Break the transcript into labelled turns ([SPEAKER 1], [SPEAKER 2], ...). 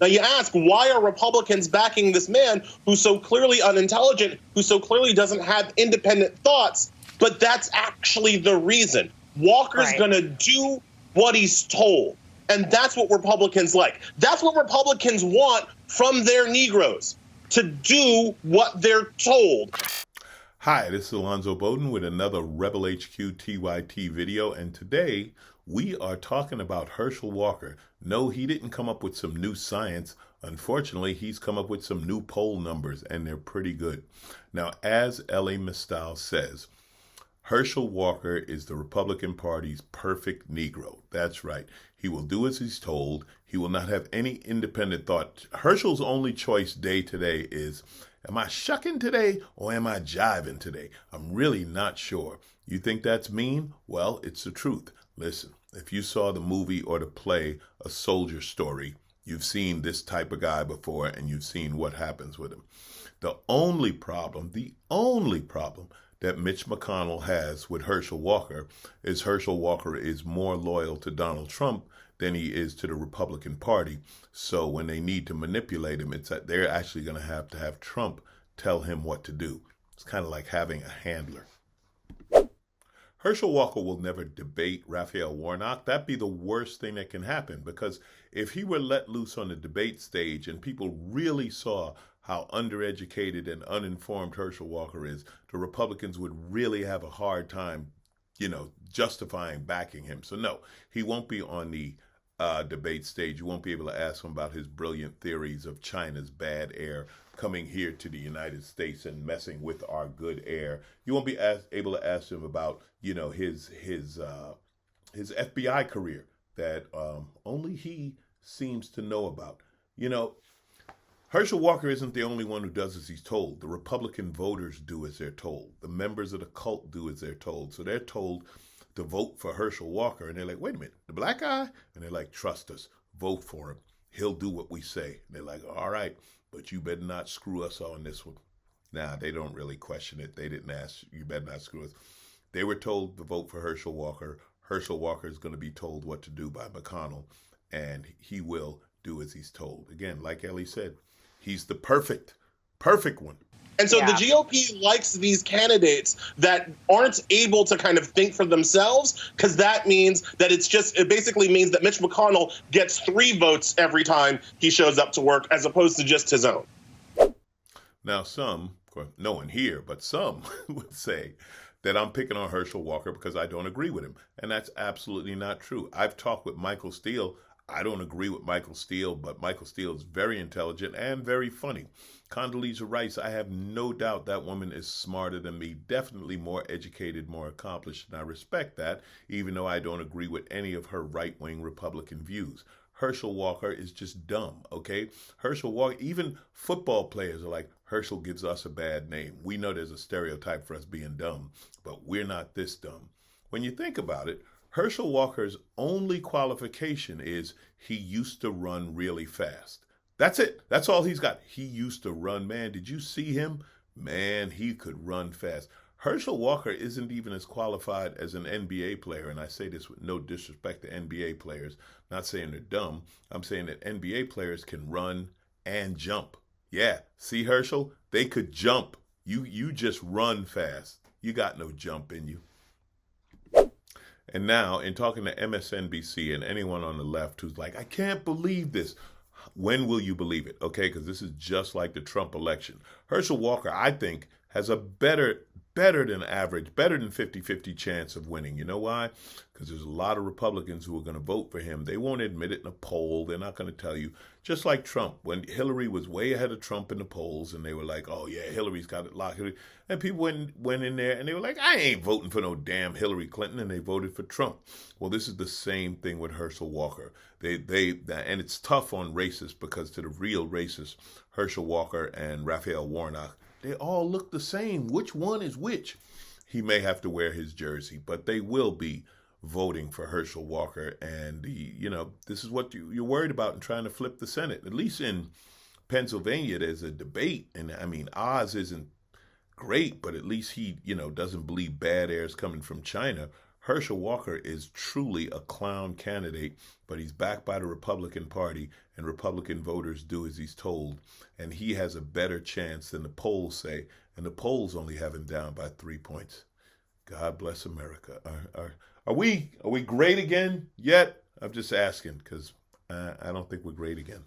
[SPEAKER 1] Now you ask, why are Republicans backing this man who's so clearly unintelligent, who so clearly doesn't have independent thoughts? But that's actually the reason. Walker's going to do what he's told. And that's what Republicans like. That's what Republicans want from their Negroes, to do what they're told.
[SPEAKER 2] Hi, this is Alonzo Bodden with another Rebel HQ TYT video, and today we are talking about Herschel Walker. No, he didn't come up with some new science. Unfortunately, he's come up with some new poll numbers, and they're pretty good. Now, as Elie Mystal says, Herschel Walker is the Republican Party's perfect Negro. That's right. He will do as he's told. He will not have any independent thought. Herschel's only choice day to day is, am I shucking today or am I jiving today? I'm really not sure. You think that's mean? Well, it's the truth. Listen, if you saw the movie or the play, A Soldier Story, you've seen this type of guy before and you've seen what happens with him. The only problem that Mitch McConnell has with Herschel Walker is Herschel Walker is more loyal to Donald Trump than he is to the Republican Party. So when they need to manipulate him, it's that they're actually going to have Trump tell him what to do. It's kind of like having a handler. Herschel Walker will never debate Raphael Warnock. That'd be the worst thing that can happen, because if he were let loose on the debate stage and people really saw how undereducated and uninformed Herschel Walker is, the Republicans would really have a hard time, justifying backing him. So no, he won't be on the debate stage. You won't be able to ask him about his brilliant theories of China's bad air coming here to the United States and messing with our good air. You won't be able to ask him about, his FBI career that only he seems to know about. Herschel Walker isn't the only one who does as he's told. The Republican voters do as they're told. The members of the cult do as they're told. So they're told to vote for Herschel Walker. And they're like, wait a minute, the black guy? And they're like, trust us, vote for him. He'll do what we say. And they're like, all right, but you better not screw us on this one. Nah, they don't really question it. They didn't ask, you better not screw us. They were told to vote for Herschel Walker. Herschel Walker is going to be told what to do by McConnell, and he will do as he's told. Again, like Elie said, he's the perfect one.
[SPEAKER 1] And so the GOP likes these candidates that aren't able to kind of think for themselves, because that means that it basically means that Mitch McConnell gets 3 votes every time he shows up to work, as opposed to just his own.
[SPEAKER 2] Now, some, of course, no one here, but some would say that I'm picking on Herschel Walker because I don't agree with him. And that's absolutely not true. I've talked with Michael Steele. I don't agree with Michael Steele, but Michael Steele is very intelligent and very funny. Condoleezza Rice, I have no doubt that woman is smarter than me, definitely more educated, more accomplished, and I respect that, even though I don't agree with any of her right-wing Republican views. Herschel Walker is just dumb, okay? Herschel Walker, even football players are like, Herschel gives us a bad name. We know there's a stereotype for us being dumb, but we're not this dumb. When you think about it, Herschel Walker's only qualification is he used to run really fast. That's it. That's all he's got. He used to run. Man, did you see him? Man, he could run fast. Herschel Walker isn't even as qualified as an NBA player, and I say this with no disrespect to NBA players. I'm not saying they're dumb. I'm saying that NBA players can run and jump. Yeah, see Herschel? They could jump. You just run fast. You got no jump in you. And now, in talking to MSNBC and anyone on the left who's like, I can't believe this. When will you believe it? Okay, because this is just like the Trump election. Herschel Walker, I think, has a better than average, better than 50-50 chance of winning. You know why? Because there's a lot of Republicans who are going to vote for him. They won't admit it in a poll. They're not going to tell you. Just like Trump, when Hillary was way ahead of Trump in the polls, and they were like, oh yeah, Hillary's got it locked. And people went in there and they were like, I ain't voting for no damn Hillary Clinton, and they voted for Trump. Well, this is the same thing with Herschel Walker. And it's tough on racists, because to the real racists, Herschel Walker and Raphael Warnock, they all look the same. Which one is which? He may have to wear his jersey, but they will be voting for Herschel Walker. And this is what you're worried about in trying to flip the Senate. At least in Pennsylvania, there's a debate. And I mean, Oz isn't great, but at least he, doesn't believe bad air is coming from China. Herschel Walker is truly a clown candidate, but he's backed by the Republican Party, and Republican voters do as he's told. And he has a better chance than the polls say, and the polls only have him down by 3 points. God bless America. Are we great again yet? I'm just asking because I don't think we're great again.